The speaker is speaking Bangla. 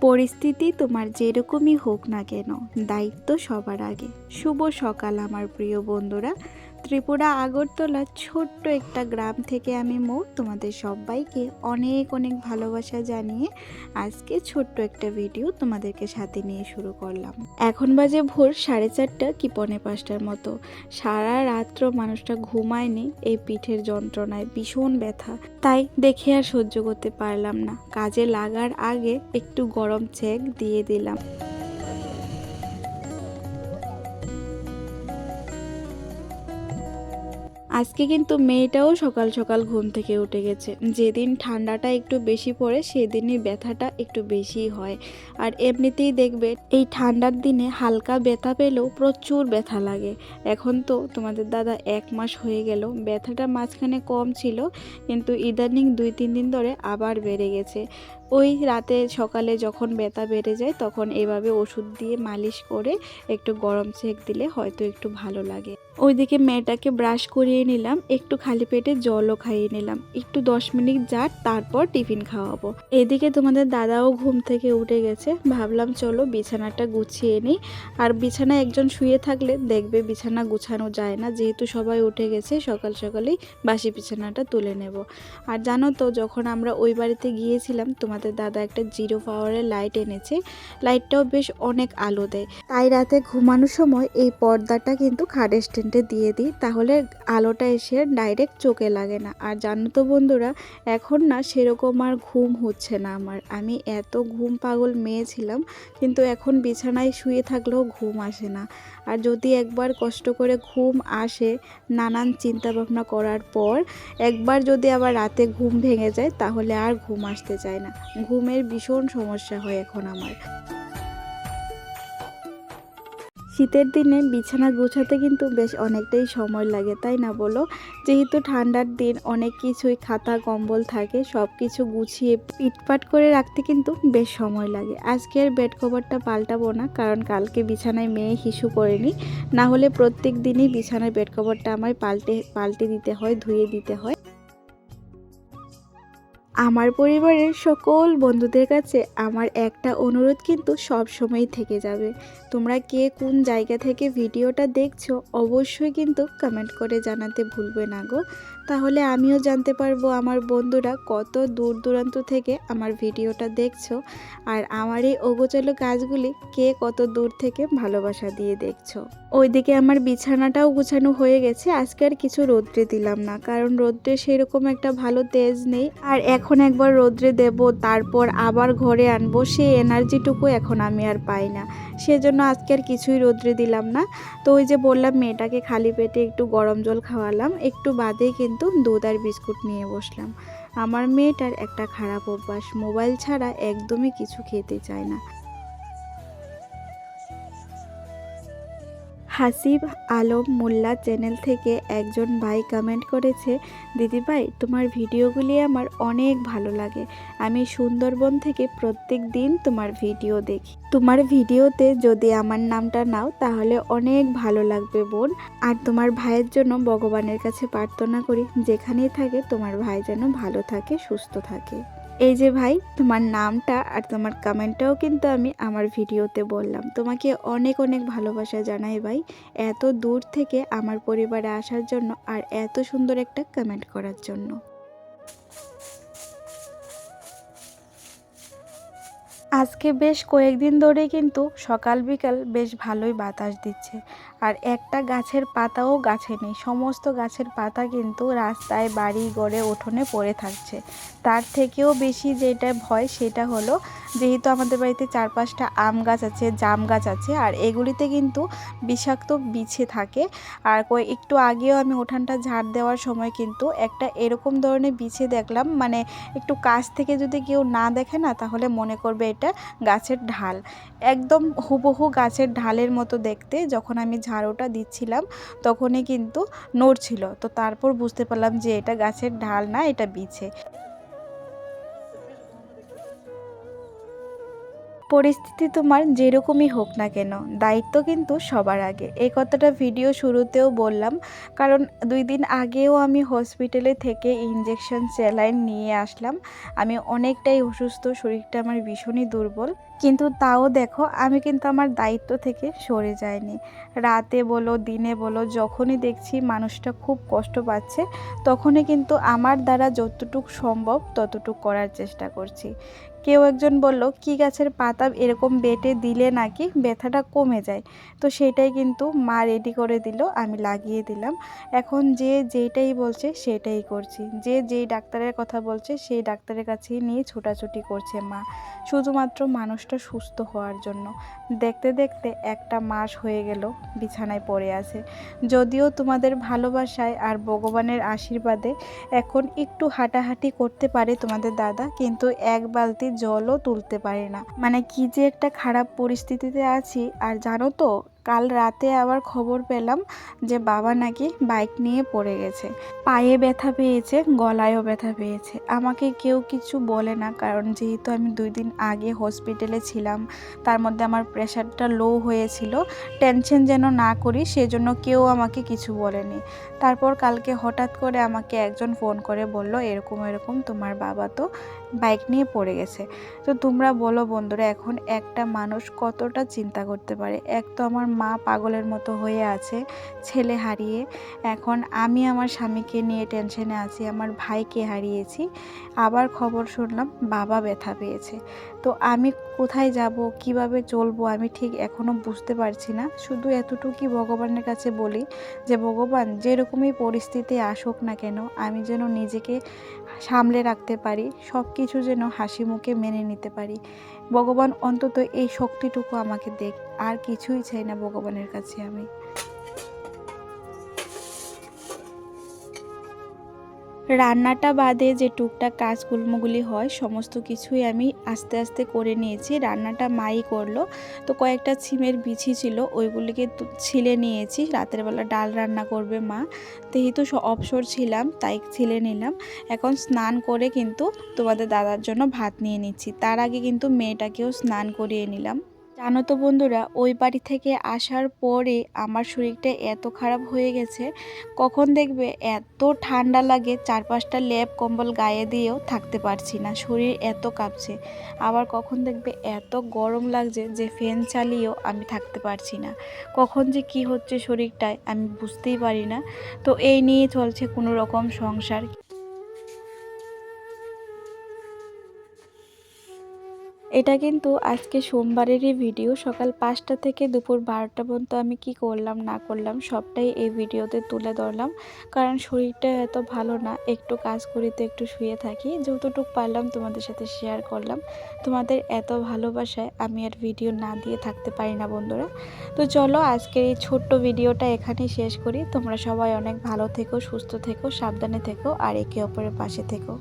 পরিস্থিতি তোমার যেরকমই হোক না কেন, দায়িত্ব সবার আগে। শুভ সকাল আমার প্রিয় বন্ধুরা। ত্রিপুরা আগরতলার ছোট্ট একটা গ্রাম থেকে আমি তোমাদের সবাইকে অনেক অনেক ভালোবাসা জানিয়ে আজকে ছোট্ট একটা ভিডিও তোমাদেরকে সাথে নিয়ে শুরু করলাম। এখন বাজে ভোর 4:30 কি 4:45টার মতো। সারা রাত্র মানুষটা ঘুমায়নি এই পিঠের যন্ত্রণায়, ভীষণ ব্যথা। তাই দেখে আর সহ্য করতে পারলাম না, কাজে লাগার আগে একটু গরম চেক দিয়ে দিলাম। আজকে কিন্তু মেয়েটাও সকাল সকাল ঘুম থেকে উঠে গেছে। যেদিন ঠান্ডাটা একটু বেশি পড়ে সেদিনই ব্যথাটা একটু বেশি হয়। আর এমনিতেই দেখবে এই ঠান্ডার দিনে হালকা ব্যথা পেলেও প্রচুর ব্যথা লাগে। এখন তো তোমাদের দাদা 1 মাস হয়ে গেল, ব্যথাটা মাঝখানে কম ছিল, কিন্তু ইদানিং 2-3 দিন ধরে আবার বেড়ে গেছে। ওই রাতে সকালে যখন ব্যথা বেড়ে যায় তখন এভাবে ওষুধ দিয়ে মালিশ করে একটু গরম সেক দিলে হয়তো একটু ভালো লাগে। ওইদিকে মেয়েটাকে ব্রাশ করিয়ে নিলাম, একটু খালি পেটে জলও খাইয়ে নিলাম, একটু 10 মিনিট যাক, তারপর টিফিন খাওয়াবো। এদিকে তোমাদের দাদাও ঘুম থেকে উঠে গেছে, ভাবলাম চলো বিছানাটা গুছিয়ে নিই। আর বিছানায় একজন শুয়ে থাকলে দেখবে বিছানা গুছানো যায় না, যেহেতু সবাই উঠে গেছে সকাল সকালেই বাসি বিছানাটা তুলে নেব। আর জানো তো, যখন আমরা ওই বাড়িতে গিয়েছিলাম তোমাদের দাদা একটা 0 পাওয়ারের লাইট এনেছে, লাইটটাও বেশ অনেক আলো দেয়। তাই রাতে ঘুমানোর সময় এই পর্দাটা কিন্তু খাটের স্ট্যান্ডে দিয়ে দিই, তাহলে আলোটা এসে ডাইরেক্ট চোখে লাগে না। আর জানো তো বন্ধুরা, এখন না সেরকম আর ঘুম হচ্ছে না আমার। আমি এত ঘুম পাগল মেয়ে ছিলাম, কিন্তু এখন বিছানায় শুয়ে থাকলেও ঘুম আসে না। আর যদি একবার কষ্ট করে ঘুম আসে, নানান চিন্তা ভাবনা করার পর একবার যদি আবার রাতে ঘুম ভেঙে যায়, তাহলে আর ঘুম আসতে চায় না। ঘুমের ভীষণ সমস্যা হয় এখন আমার। শীতের দিনে বিছানা গোছাতে কিন্তু বেশ অনেকটাই সময় লাগে, তাই না বলো? যেহেতু ঠান্ডার দিন, অনেক কিছুই খাতা কম্বল থাকে, সব কিছু গুছিয়ে পিটপাট করে রাখতে কিন্তু বেশ সময় লাগে। আজকে আর বেড কভারটা পাল্টাবো না, কারণ কালকে বিছানায় মেয়ে হিসু করেনি। না হলে প্রত্যেক দিনই বিছানার বেড কভারটা আমায় পাল্টে দিতে হয়, ধুয়ে দিতে হয়। আমার পরিবারের সকল বন্ধুদের কাছে আমার একটা অনুরোধ কিন্তু সব সময়ই থেকে যাবে। তোমরা কে কোন জায়গা থেকে ভিডিওটা দেখছো অবশ্যই কিন্তু কমেন্ট করে জানাতে ভুলবে না গো। তাহলে আমিও জানতে পারবো আমার বন্ধুরা কত দূর দূরান্ত থেকে আমার ভিডিওটা দেখছো, আর আমার এই অগোছালো কাজগুলি কে কত দূর থেকে ভালোবাসা দিয়ে দেখছো। ওইদিকে আমার বিছানাটাও গুছানো হয়ে গেছে। আজকে আর কিছু রোদ্রে দিলাম না, কারণ রোদ্রে সেরকম একটা ভালো তেজ নেই। আর এখন একবার রোদ্রে দেব, তারপর আবার ঘরে আনবো, সেই এনার্জিটুকু এখন আমি আর পাই না। সেজন্য আজকে আর কিছুই রোদ্রে দিলাম না। তো ওই যে বললাম, মেয়েটাকে খালি পেটে একটু গরম জল খাওয়ালাম, একটু বাদেই কিন্তু দুধ আর বিস্কুট নিয়ে বসলাম। আমার মেয়েটার একটা খারাপ অভ্যাস, মোবাইল ছাড়া একদমই কিছু খেতে চায় না। হাসিব আলম মোল্লা চ্যানেল থেকে একজন ভাই কমেন্ট করেছে, দিদিভাই তোমার ভিডিওগুলি আমার অনেক ভালো লাগে। আমি সুন্দরবন থেকে প্রত্যেক দিন তোমার ভিডিও দেখি। তোমার ভিডিওতে যদি আমার নামটা নাও তাহলে অনেক ভালো লাগবে বোন। আর তোমার ভাইয়ের জন্য ভগবানের কাছে প্রার্থনা করি, যেখানেই থাকে তোমার ভাই যেন ভালো থাকে, সুস্থ থাকে। এই যে ভাই, তোমার নামটা আর তোমার কমেন্টটাও কিন্তু আমি আমার ভিডিওতে বললাম। তোমাকে অনেক অনেক ভালোবাসা জানাই ভাই, এত দূর থেকে আমার পরিবারে আসার জন্য আর এত সুন্দর একটা কমেন্ট করার জন্য। আজকে বেশ কয়েকদিন ধরে কিন্তু সকাল বিকাল বেশ ভালোই বাতাস দিচ্ছে। আর একটা গাছের পাতাও গাছে নেই, সমস্ত গাছের পাতা কিন্তু রাস্তায়, বাড়ি ঘরে, উঠোনে পড়ে থাকছে। তার থেকেও বেশি যেটা ভয় সেটা হলো, যেহেতু আমাদের বাড়িতে 4-5টা আম গাছ আছে, জাম গাছ আছে, আর এগুলিতে কিন্তু বিষাক্ত বিছে থাকে। আর একটু আগেও আমি উঠানটা ঝাড় দেওয়ার সময় কিন্তু একটা এরকম ধরনের বিছে দেখলাম, মানে একটু কাছ থেকে যদি কেউ না দেখে না, তাহলে মনে করবে এটা গাছের ঢাল, একদম হুবহু গাছের ঢালের মতো দেখতে। যখন আমি ঝাড়ুটা দিচ্ছিলাম তখনই কিন্তু নড়ছিল, তো তারপর বুঝতে পারলাম যে এটা গাছের ঢাল না, এটা বিছে। পরিস্থিতি তোমার যেরকমই হোক না কেন, দায়িত্ব কিন্তু সবার আগে। এই কথাটা ভিডিও শুরুতেও বললাম, কারণ 2 দিন আগেও আমি হসপিটালে থেকে ইঞ্জেকশন স্যালাইন নিয়ে আসলাম। আমি অনেকটাই অসুস্থ, শরীরটা আমার ভীষণই দুর্বল, কিন্তু তাও দেখো আমি কিন্তু আমার দায়িত্ব থেকে সরে যাইনি। রাতে বলো দিনে বলো, যখনই দেখছি মানুষটা খুব কষ্ট পাচ্ছে, তখনই কিন্তু আমার দ্বারা যতটুকু সম্ভব ততটুকু করার চেষ্টা করছি। কেউ একজন বলল, কি গাছের পাতা এরকম বেটে দিলে নাকি ব্যথাটা কমে যায়। তো সেটাই কিন্তু মা রেডি করে দিল, আমি লাগিয়ে দিলাম। এখন যে যেইটাই বলছে সেটাই করছি, যে যেই ডাক্তারের কথা বলছে সেই ডাক্তারের কাছেই নিয়ে ছোটাছুটি করছে মা, শুধুমাত্র মানুষটা সুস্থ হওয়ার জন্য। দেখতে দেখতে 1টা মাস হয়ে গেল বিছানায় পড়ে আছে। যদিও তোমাদের ভালোবাসায় আর ভগবানের আশীর্বাদে এখন একটু হাঁটাহাঁটি করতে পারে তোমাদের দাদা, কিন্তু 1 বালতি জলও তুলতে পারে না। মানে কি যে একটা খারাপ পরিস্থিতিতে আছি। আর জানো তো, কাল রাতে আবার খবর পেলাম যে বাবা নাকি বাইক নিয়ে পড়ে গেছে, পায়ে ব্যথা পেয়েছে, গলায়ও ব্যথা পেয়েছে। আমাকে কেউ কিছু বলে না, কারণ যেহেতু আমি 2 দিন আগে হসপিটালে ছিলাম, তার মধ্যে আমার প্রেশারটা লো হয়েছিল, টেনশন যেন না করি সেজন্য কেউ আমাকে কিছু বলেনি। তারপর কালকে হঠাৎ করে আমাকে একজন ফোন করে বলল, এরকম এরকম তোমার বাবা তো বাইক নিয়ে পড়ে গেছে। তো তোমরা বলো বন্ধুরা, এখন একটা মানুষ কতটা চিন্তা করতে পারে। এক তো আমার মা পাগলের মতো হয়ে আছে ছেলে হারিয়ে, এখন আমি আমার স্বামীকে নিয়ে টেনশনে আছি, আমার ভাইকে হারিয়েছি, আবার খবর শুনলাম বাবা ব্যথা পেয়েছে। তো আমি কোথায় যাব, কিভাবে চলবো আমি ঠিক এখনও বুঝতে পারছি না। শুধু এতটুকুই ভগবানের কাছে বলি যে ভগবান যেরকমই পরিস্থিতি আসুক না কেন, আমি যেন নিজেকে সামলে রাখতে পারি, সব কিছু যেন হাসি মুখে মেনে নিতে পারি। ভগবান অন্তত এই শক্তিটুকু আমাকে দেখ, আর কিছুই চাই না ভগবানের কাছে আমি। রান্নাটা বাদে যে টুকটাক কাজকর্মগুলি হয় সমস্ত কিছুই আমি আস্তে আস্তে করে নিয়েছি। রান্নাটা মাই করলো। তো কয়েকটা ছিমের বিছি ছিল, ওইগুলিকে ছিলে নিয়েছি। রাতের বেলা ডাল রান্না করবে মা, যেহেতু অবসর ছিলাম তাই ছিলে নিলাম। এখন স্নান করে কিন্তু তোমাদের দাদার জন্য ভাত নিয়ে নিচ্ছি। তার আগে কিন্তু মেয়েটাকেও স্নান করিয়ে নিলাম। জানো তো বন্ধুরা, ওই বাড়ি থেকে আসার পরে আমার শরীরটা এত খারাপ হয়ে গেছে, কখন দেখবে এত ঠান্ডা লাগে 4-5টা লেপ কম্বল গায়ে দিয়েও থাকতে পারছি না, শরীর এত কাঁপছে। আবার কখন দেখবে এত গরম লাগছে যে ফ্যান চালিয়েও আমি থাকতে পারছি না। কখন যে কি হচ্ছে শরীরটায় আমি বুঝতেই পারি না। তো এই নিয়ে চলছে কোনো রকম সংসার। এটা কিন্তু আজকে সোমবারেরই ভিডিও। সকাল 5টা থেকে দুপুর 12টা পর্যন্ত আমি কি করলাম না করলাম সবটাই এই ভিডিওতে তুলে ধরলাম, কারণ শরীরটা এত ভালো না, একটু কাজ করিতে একটু শুয়ে থাকি, যতটুকু পারলাম তোমাদের সাথে শেয়ার করলাম। তোমাদের এত ভালোবাসায় আমি আর ভিডিও না দিয়ে থাকতে পারি না বন্ধুরা। তো চলো আজকের এই ছোট্ট ভিডিওটা এখানেই শেষ করি। তোমরা সবাই অনেক ভালো থেকো, সুস্থ থেকো, সাবধানে থেকো, আর একে অপরের পাশে থেকো।